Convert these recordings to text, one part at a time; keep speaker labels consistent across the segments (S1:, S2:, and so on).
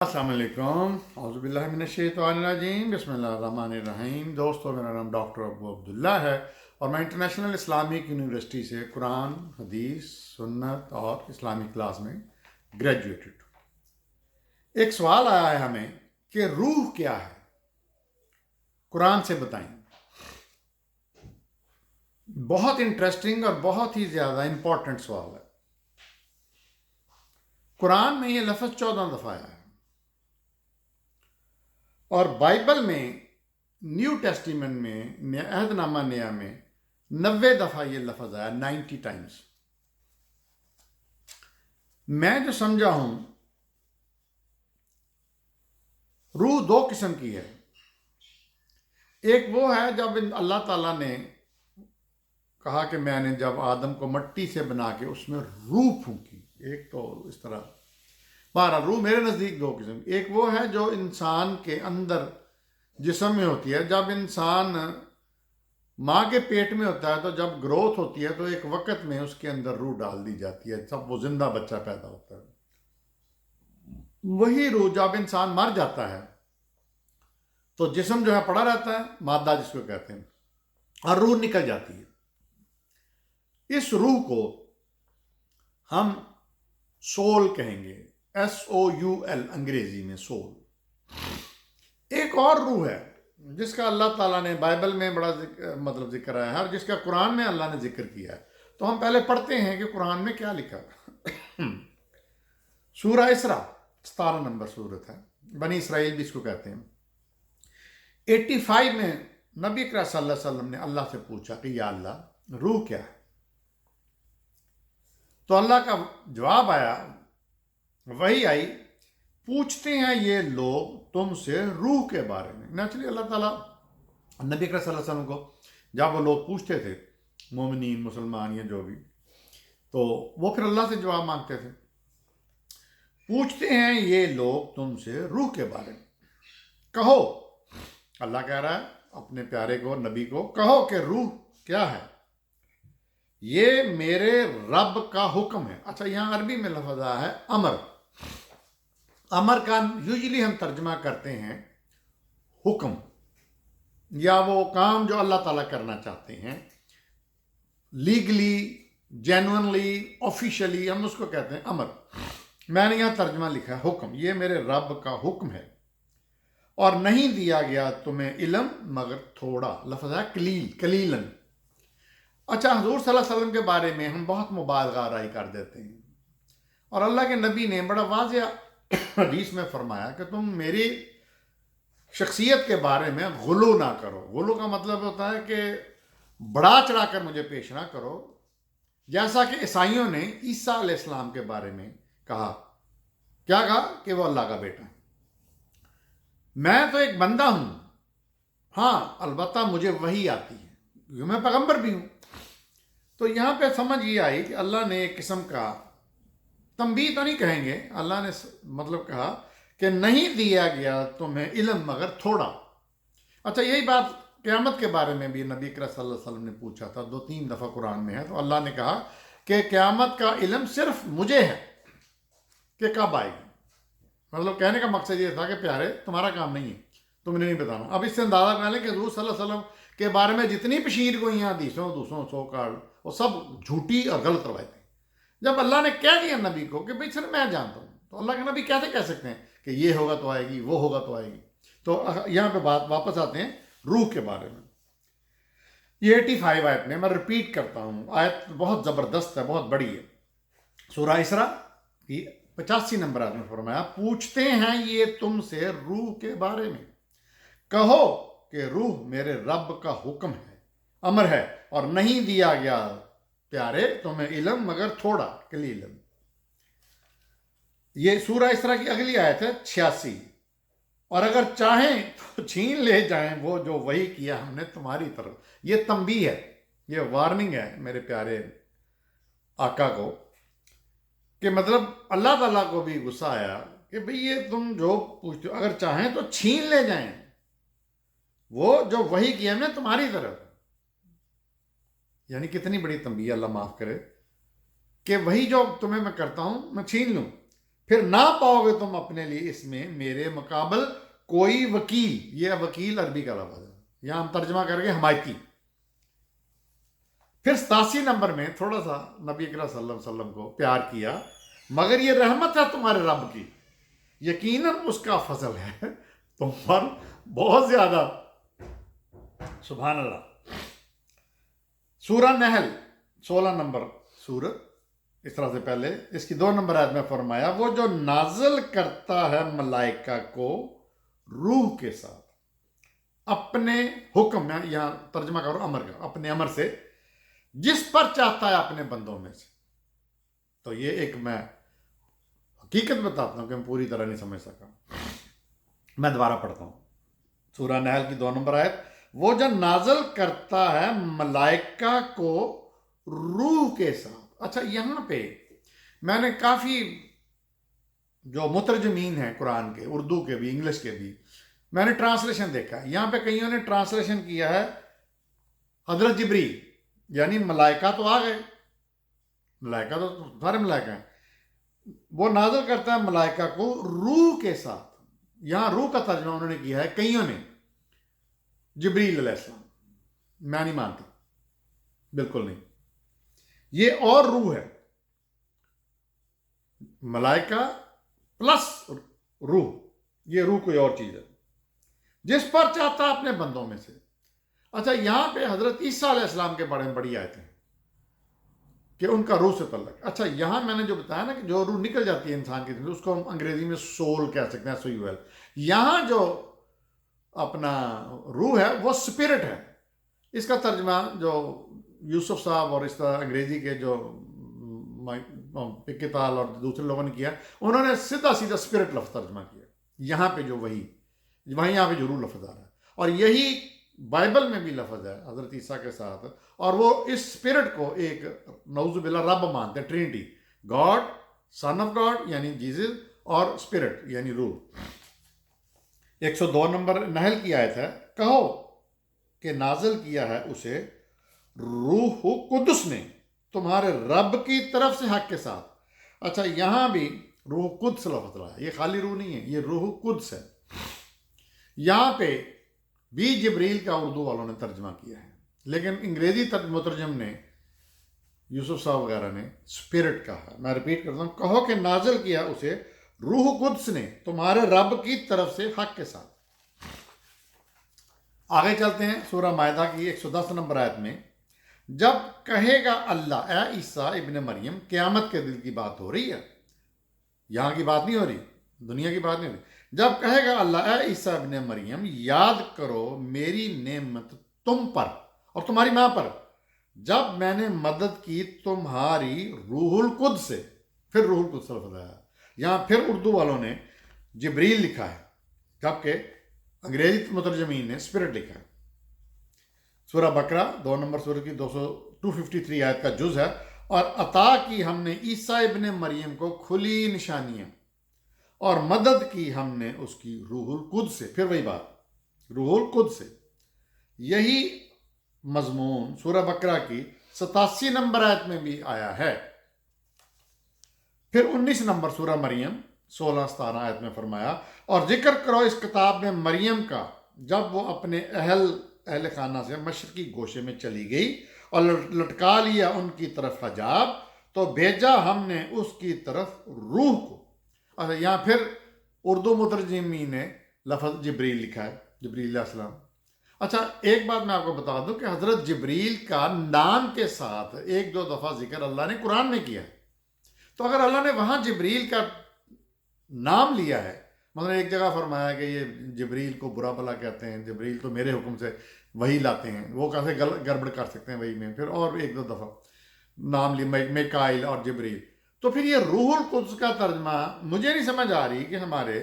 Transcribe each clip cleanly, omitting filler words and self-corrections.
S1: अस्सलाम वालेकुम औज़ुबिल्लाहि मिनश्शैतानिर्रजीम बिस्मिल्लाहिर्रहमानिर्रहीम। दोस्तों, मेरा नाम डॉक्टर अबू अब्दुल्ला है और मैं इंटरनेशनल इस्लामिक यूनिवर्सिटी से कुरान, हदीस, सुन्नत और इस्लामिक क्लास में ग्रेजुएटेड हूँ। एक सवाल आया है हमें कि रूह क्या है, कुरान से बताएं। बहुत इंटरेस्टिंग और बहुत ही ज़्यादा इम्पोर्टेंट सवाल है। कुरान में ये लफ्ज़ 14 दफ़ा आया है और बाइबल में न्यू टेस्टिमेंट में अहदनामा नया में 90 दफ़ा ये लफ्ज़ आया, 90 टाइम्स। मैं जो समझा हूं, रूह दो किस्म की है। एक वो है जब अल्लाह ताला ने कहा कि मैंने जब आदम को मिट्टी से बना के उसमें रूह फूंकी, एक तो इस तरह। बहरहाल रूह मेरे नज़दीक दो किस्म। एक वो है जो इंसान के अंदर जिस्म में होती है। जब इंसान माँ के पेट में होता है तो जब ग्रोथ होती है तो एक वक्त में उसके अंदर रूह डाल दी जाती है, जब वो जिंदा बच्चा पैदा होता है। वही रूह जब इंसान मर जाता है तो जिस्म जो है पड़ा रहता है, मादा जिसको कहते हैं, और रूह निकल जाती है। इस रूह को हम सोल कहेंगे, SOUL अंग्रेजी में सोल। एक और रूह है जिसका अल्लाह ताला ने बाइबल में बड़ा जिक्र आया है और जिसका कुरान में अल्लाह ने जिक्र किया है। तो हम पहले पढ़ते हैं कि कुरान में क्या लिखा है। सूरा इसरा 17 नंबर सूरत है, बनी इसराइल भी इसको कहते हैं। 85 में नबी अकरम सल्लल्लाहु अलैहि वसल्लम ने अल्लाह से पूछा कि या अल्लाह, रूह क्या है? तो अल्लाह का जवाब आया, वही आई, पूछते हैं ये लोग तुमसे रूह के बारे में। नेचुरली अल्लाह ताला नबी अकरम सल्लल्लाहु अलैहि वसल्लम को जब वो लोग पूछते थे, मोमिनीन मुसलमान या जो भी, तो वो फिर अल्लाह से जवाब मांगते थे। पूछते हैं ये लोग तुमसे रूह के बारे में, कहो, अल्लाह कह रहा है अपने प्यारे को, नबी को, कहो कि रूह क्या है? ये मेरे रब का हुक्म है। अच्छा, यहाँ अरबी में लफ्ज़ आया है अमर। अमर का यूजुअली हम तर्जमा करते हैं हुक्म, या वो काम जो अल्लाह ताला करना चाहते हैं, लीगली, जेन्युइनली, ऑफिशियली, हम उसको कहते हैं अमर। मैंने यहाँ तर्जमा लिखा है हुक्म। ये मेरे रब का हुक्म है और नहीं दिया गया तुम्हें इल्म मगर थोड़ा। लफ्ज़ है कलील, कलीलन। अच्छा, हुजूर सल्लल्लाहु अलैहि वसल्लम के बारे में हम बहुत मुबालगा आराई कर देते हैं और अल्लाह के नबी ने बड़ा वाज़ेह हदीस में फरमाया कि तुम मेरी शख्सियत के बारे में गुलू ना करो। गुलू का मतलब होता है कि बढ़ा चढ़ा कर मुझे पेश ना करो, जैसा कि ईसाइयों ने ईसा अलैहिस्सलाम के बारे में कहा। क्या कहा? कि वो अल्लाह का बेटा है। मैं तो एक बंदा हूं, हाँ अलबत्ता मुझे वही आती है, क्योंकि मैं पैगंबर भी हूं। तो यहां पे समझ ये आई कि अल्लाह ने एक किस्म का तंबीह तो नहीं कहेंगे, अल्लाह ने मतलब कहा कि नहीं दिया गया तुम्हें इल्म मगर थोड़ा। अच्छा, यही बात क़यामत के बारे में भी नबी अकरम सल्लल्लाहु अलैहि वसल्लम ने पूछा था, 2-3 दफ़ा कुरान में है। तो अल्लाह ने कहा कि क़यामत का इल्म सिर्फ मुझे है कि कब आएगी। मतलब कहने का मकसद ये था कि प्यारे, तुम्हारा काम नहीं है, तुमने नहीं बताना। अब इससे अंदाज़ा कर लें कि हुज़ूर सल्लल्लाहु अलैहि वसल्लम के बारे में जितनी पशीर गोइयाँ हदीसों दूसरों सो काल, वो सब झूठी और गलत रवायतें। जब अल्लाह ने कह दिया नबी को कि भाई सर मैं जानता हूँ, तो अल्लाह के नबी कैसे कह सकते हैं कि ये होगा तो आएगी, वो होगा तो आएगी। तो यहाँ पे बात वापस आते हैं रूह के बारे में। ये 85 आयत में, मैं रिपीट करता हूँ, आयत बहुत ज़बरदस्त है, बहुत बड़ी है। सूरा इसरा की 85 नंबर आयत में फरमाया, पूछते हैं ये तुमसे रूह के बारे में, कहो कि रूह मेरे रब का हुक्म है, अमर है, और नहीं दिया गया प्यारे तुम्हें इल्म मगर थोड़ा, कलीलन। ये सूरा इसरा की अगली आयत है 86, और अगर चाहें तो छीन ले जाएं वो जो वही किया हमने तुम्हारी तरफ। ये तंबीह है, ये वार्निंग है मेरे प्यारे आका को, कि मतलब अल्लाह ताला को भी गुस्सा आया कि भाई ये तुम जो पूछते हो, अगर चाहें तो छीन ले जाएं वो जो वही किया हमने तुम्हारी तरफ। यानी कितनी बड़ी तंबीह, अल्लाह माफ करे, कि वही जो तुम्हें मैं करता हूं मैं छीन लूं। फिर ना पाओगे तुम अपने लिए इसमें मेरे मुकाबल कोई वकील। ये वकील अरबी का लफ्ज़ है, यहां हम तर्जमा करेंगे हमायती। फिर 87 नंबर में थोड़ा सा नबी अकरम सल्लल्लाहु अलैहि वसल्लम को प्यार किया, मगर ये रहमत है तुम्हारे रब की, यकीनन उसका फजल है तुम पर बहुत ज्यादा। सुभान अल्लाह। सूरह नहल 16 नंबर सूरत, इस तरह से पहले इसकी 2 नंबर आयत में फरमाया, वो जो नाजल करता है मलाइका को रूह के साथ अपने हुक्म में, यहां तर्जमा करो अमर का, अपने अमर से, जिस पर चाहता है अपने बंदों में से। तो ये एक मैं हकीकत बताता हूं कि मैं पूरी तरह नहीं समझ सका। मैं दोबारा पढ़ता हूं सूरह नहल की 2 नंबर आयत, वो जो नाजल करता है मलाइका को रूह के साथ। अच्छा, यहां पे मैंने काफी जो मुतरजमीन है कुरान के, उर्दू के भी इंग्लिश के भी, मैंने ट्रांसलेशन देखा। यहां पे कईयों ने ट्रांसलेशन किया है हजरत जिब्रील, यानी मलाइका तो आ गए, मलाइका तो सारे मलाइका हैं, वो नाजल करता है मलाइका को रूह के साथ। यहां रूह का तर्जुमा उन्होंने किया है कईयों ने जिब्रील अलैहिस्सलाम। मैं नहीं मानता, बिल्कुल नहीं। ये और रूह है, मलाइका प्लस रूह, ये रूह कोई और चीज है, जिस पर चाहता है अपने बंदों में से। अच्छा, यहां पे हजरत ईसा अलैहिस्सलाम के बारे में बड़ी आयतें हैं कि उनका रूह से तल्लक। अच्छा, यहां मैंने जो बताया ना कि जो रूह निकल जाती है इंसान की, उसको हम अंग्रेजी में सोल कह सकते हैं, SOUL। यहां जो अपना रूह है वो स्पिरिट है। इसका तर्जमा जो यूसुफ साहब और इस तरह अंग्रेजी के जो पिकेताल और दूसरे लोगों ने किया, उन्होंने सीधा सीधा स्पिरिट लफ्ज तर्जमा किया। यहां पे जो वही यहां पे जो रूह लफ्ज आ रहा है, और यही बाइबल में भी लफ्ज है हजरत ईसा के साथ। और वो इस स्पिरिट को एक नौजुबिल्ला रब मानते हैं, Trinity, God, son of God यानी जीसस, और स्पिरिट यानी रूह। 102 नंबर नहल की आयत है, कहो कि नाजिल किया है उसे रूह कुदस ने तुम्हारे रब की तरफ से हक के साथ। अच्छा, यहां भी रूह कुदस लफ्ज रहा है, ये खाली रूह नहीं है, ये रूह कुदस है। यहां पे भी जिब्रील का उर्दू वालों ने तर्जमा किया है, लेकिन अंग्रेजी मुतरजम ने, यूसुफ साहब वगैरह ने स्पिरिट कहा। मैं रिपीट करता हूं, कहो कि नाजिल किया उसे रूह कुद्स ने तुम्हारे रब की तरफ से हक के साथ। आगे चलते हैं सूरह मायदा की 110 नंबर आयत में, जब कहेगा अल्लाह, ए ईसा इब्ने मरियम, क़यामत के दिन की बात हो रही है, यहां की बात नहीं हो रही, दुनिया की बात नहीं हो रही। जब कहेगा अल्लाह, ए ईसा इब्ने मरियम, याद करो मेरी नेमत तुम पर और तुम्हारी मां पर, जब मैंने मदद की तुम्हारी रूहुल कुद्स से। फिर रूहुल कुद्स लफ्ज़ आया, यहां फिर उर्दू वालों ने जिब्रील लिखा है, जबकि अंग्रेजी मुतरजमीन ने स्पिरिट लिखा है। सूरह बकरा 2 नंबर सूरह की 253 आयत का जुज है, और अता की हमने ईसा इब्ने मरियम को खुली निशानियां और मदद की हमने उसकी रूहुल कुद्स से। फिर वही बात, रूहुल कुद्स से। यही मजमून सूरह बकरा की 87 नंबर आयत में भी आया है। फिर 19 नंबर सूरह मरियम 16-17 आयत में फरमाया, और जिक्र करो इस किताब में मरियम का, जब वो अपने अहल खाना से मशरकी गोशे में चली गई और लटका लिया उनकी तरफ हजाब, तो भेजा हमने उसकी तरफ रूह को। अच्छा, यहाँ फिर उर्दू मुतरजमी ने लफ्ज़ जिब्रील लिखा है, जिब्रील अलैहिस्सलाम। अच्छा, एक बात मैं आपको बता दूं कि हज़रत जिब्रील का नाम के साथ 1-2 दफ़ा जिक्र अल्लाह ने कुरान में किया है। तो अगर अल्लाह ने वहाँ जिब्रील का नाम लिया है, मतलब एक जगह फरमाया कि ये जिब्रील को बुरा भला कहते हैं, जिब्रील तो मेरे हुक्म से वही लाते हैं, वो कैसे गड़बड़ कर सकते हैं वही में, फिर और 1-2 दफ़ा नाम लिया मिकाइल और जिब्रील, तो फिर ये रूहुल कुद्स का तर्जमा मुझे नहीं समझ आ रही कि हमारे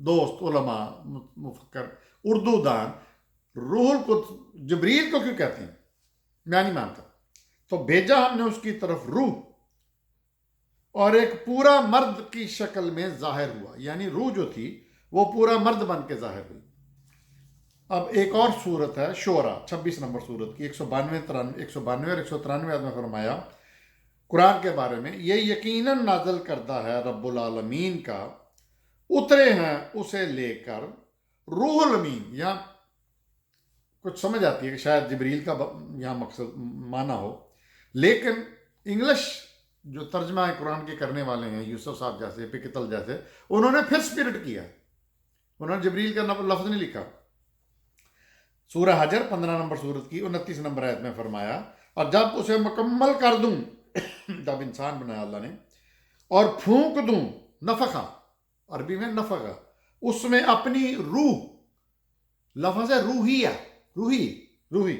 S1: दोस्त उलमा मुफक्कर उर्दू दान रूहुल कुद्स जिब्रील को क्यों कहते हैं, मैं नहीं मानता। तो भेजा हमने उसकी तरफ रूह, और एक पूरा मर्द की शक्ल में जाहिर हुआ, यानी रूह जो थी वो पूरा मर्द बन के जाहिर हुई। अब एक और सूरत है शोरा 26 नंबर सूरत की 192 और 193 में फरमाया, قرآن کے بارے میں، یہ یقیناً نازل کردہ ہے رب العالمین کا، اترے ہیں اسے لے کر روح الامین. یہاں کچھ سمجھ آتی ہے کہ شاید جبریل کا یہاں مقصد معنی ہو، لیکن انگلش جو ترجمہ قرآن کے کرنے والے ہیں، یوسف صاحب جیسے، پکتل جیسے، انہوں نے پھر اسپرٹ کیا، انہوں نے جبریل کا لفظ نہیں لکھا. سورہ حجر 15 نمبر سورت کی 29 نمبر آیت میں فرمایا، اور جب اسے مکمل کر دوں، جب انسان بنایا اللہ نے، اور پھونک دوں، نفخہ عربی میں نفخہ، اس میں اپنی روح، لفظ ہے روحیہ، روحی،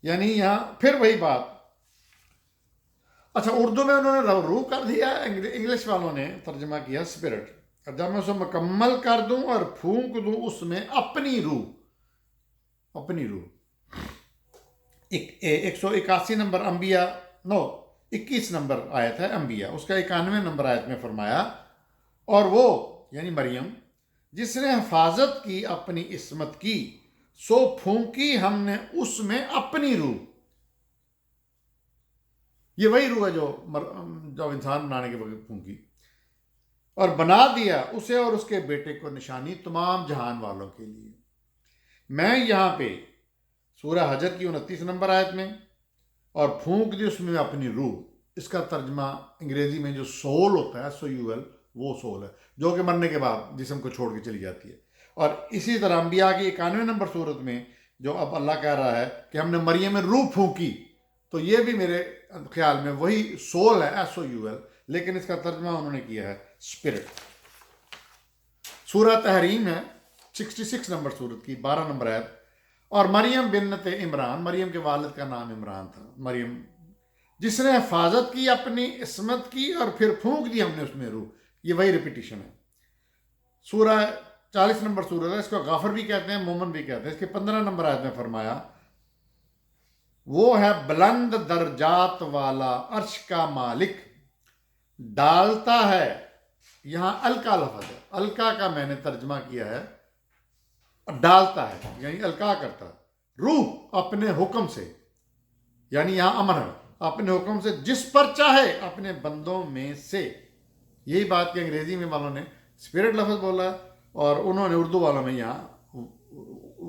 S1: یعنی یہاں پھر وہی بات. اچھا، اردو میں انہوں نے روح کر دیا، انگلش والوں نے ترجمہ کیا اسپرٹ. اور جب میں اسے مکمل کر دوں اور پھونک دوں اس میں اپنی روح. 181 نمبر انبیاء، 21 نمبر آیت ہے انبیاء، اس کا 91 نمبر آیت میں فرمایا، اور وہ یعنی مریم جس نے حفاظت کی اپنی عصمت کی، سو پھونکی ہم نے اس میں اپنی روح. یہ وہی روح ہے جو انسان بنانے کے وقت پھونکی، اور بنا دیا اسے اور اس کے بیٹے کو نشانی تمام جہان والوں کے لیے. میں یہاں پہ سورہ حجر کی 29 نمبر آیت میں، اور پھونک دی اس میں اپنی روح، اس کا ترجمہ انگریزی میں جو سول ہوتا ہے، SOUL، وہ سول ہے جو کہ مرنے کے بعد جسم کو چھوڑ کے چلی جاتی ہے. اور اسی طرح انبیاء کی 91 نمبر سورت میں جو اب اللہ کہہ رہا ہے کہ ہم نے مریم میں روح پھونکی، تو یہ بھی میرے خیال میں وہی سول ہے، SOUL، لیکن اس کا ترجمہ انہوں نے کیا ہے اسپرٹ. سورہ تحریم ہے 66 نمبر سورت کی 12 نمبر آیت، اور مریم بنت عمران، مریم کے والد کا نام عمران تھا، مریم جس نے حفاظت کی اپنی عصمت کی اور پھر پھونک دی ہم نے اس میں روح. یہ وہی ریپیٹیشن ہے. سورہ 40 نمبر سورت ہے، اس کو غافر بھی کہتے ہیں، مومن بھی کہتے ہیں. اس کے 15 نمبر آیت میں فرمایا، وہ ہے بلند درجات والا، عرش کا مالک، ڈالتا ہے. یہاں الکا لفظ ہے، الکا کا میں نے ترجمہ کیا ہے ڈالتا ہے، یعنی الکا کرتا ہے، روح اپنے حکم سے، یعنی یہاں امر ہے، اپنے حکم سے جس پر چاہے اپنے بندوں میں سے. یہی بات کہ انگریزی میں والوں نے اسپرٹ لفظ بولا، اور انہوں نے اردو والوں میں یہاں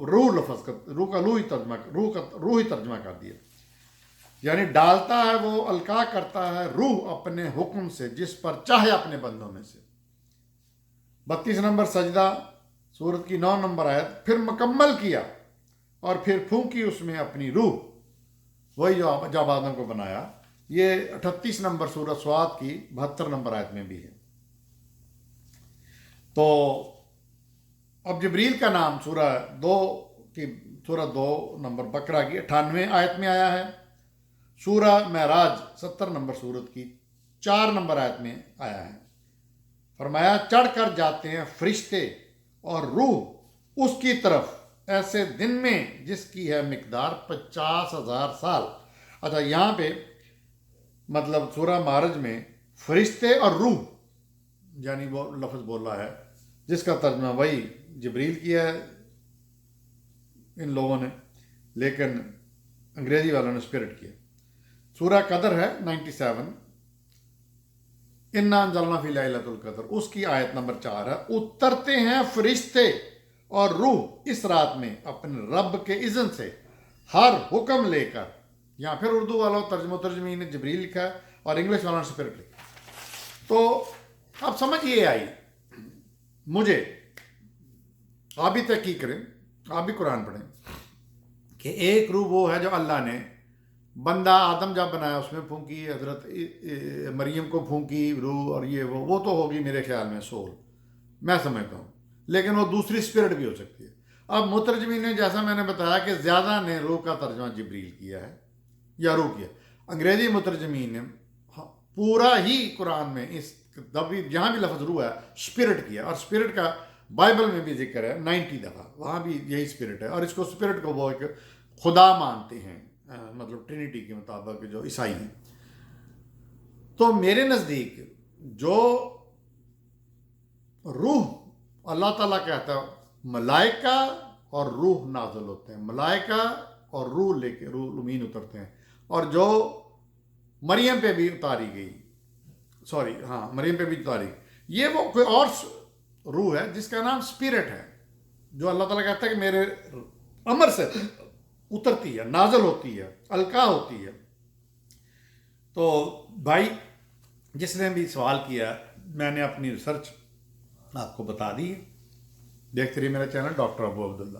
S1: روح لفظ کا، روح ہی ترجمہ کر دیا. یعنی ڈالتا ہے، وہ القاء کرتا ہے روح اپنے حکم سے جس پر چاہے اپنے بندوں میں سے. 32 نمبر سجدہ سورت کی 9 نمبر آیت، پھر مکمل کیا اور پھر پھونکی اس میں اپنی روح، وہی جو آدم کو بنایا. یہ 38 نمبر سورت سواد کی 72 نمبر آیت میں بھی ہے. تو اب جبریل کا نام سورہ 2 نمبر بقرہ کی 98 آیت میں آیا ہے. سورہ معراج 70 نمبر سورت کی 4 نمبر آیت میں آیا ہے. فرمایا، چڑھ کر جاتے ہیں فرشتے اور روح اس کی طرف ایسے دن میں جس کی ہے مقدار 50,000 سال. اچھا، یہاں پہ مطلب سورہ معراج میں فرشتے اور روح، یعنی وہ لفظ بول رہا ہے جس کا ترجمہ وہی جبریل کیا ہے ان لوگوں نے، لیکن انگریزی والوں نے اسپرٹ کیا. سورہ قدر ہے 97، انا انزلنا فی لیلۃ القدر، اس کی آیت نمبر 4 ہے، اترتے ہیں فرشتے اور روح اس رات میں اپنے رب کے اذن سے ہر حکم لے کر. یہاں پھر اردو والوں ترجمین نے جبریل لکھا ہے اور انگلش والوں نے اسپرٹ لکھا. تو اب سمجھ یہ آئی مجھے، آپ بھی تحقیق کریں، آپ بھی قرآن پڑھیں، کہ ایک روح وہ ہے جو اللہ نے بندہ آدم جب بنایا اس میں پھونکی، حضرت مریم کو پھونکی روح، اور یہ وہ تو ہوگی میرے خیال میں سول، میں سمجھتا ہوں. لیکن وہ دوسری اسپرٹ بھی ہو سکتی ہے. اب مترجمین نے جیسا میں نے بتایا کہ زیادہ نے روح کا ترجمہ جبریل کیا ہے یا روح کیا. انگریزی مترجمین نے پورا ہی قرآن میں اس جہاں بھی لفظ روح ہے اسپرٹ کیا، اور اسپرٹ کا بائبل میں بھی ذکر ہے 90 دفعہ، وہاں بھی یہی اسپرٹ ہے. اور اس کو اسپرٹ کو وہ ایک خدا مانتے ہیں، مطلب ٹرینٹی کے مطابق جو عیسائی ہیں. تو میرے نزدیک جو روح اللہ تعالیٰ کہتا ہے، ملائکہ اور روح نازل ہوتے ہیں، ملائکہ اور روح لے کے روح امین اترتے ہیں. اور جو मरियम पे भी उतारी गई, सॉरी हाँ मरियम पे भी उतारी। ये वो कोई और रूह है जिसका नाम स्पिरिट है, जो अल्लाह ताला कहता है कि मेरे अमर से उतरती है, नाजल होती है, अलका होती है। तो भाई जिसने भी सवाल किया, मैंने अपनी रिसर्च आपको बता दी है। देखते रहिए मेरा चैनल डॉक्टर अबू अब्दुल्ला।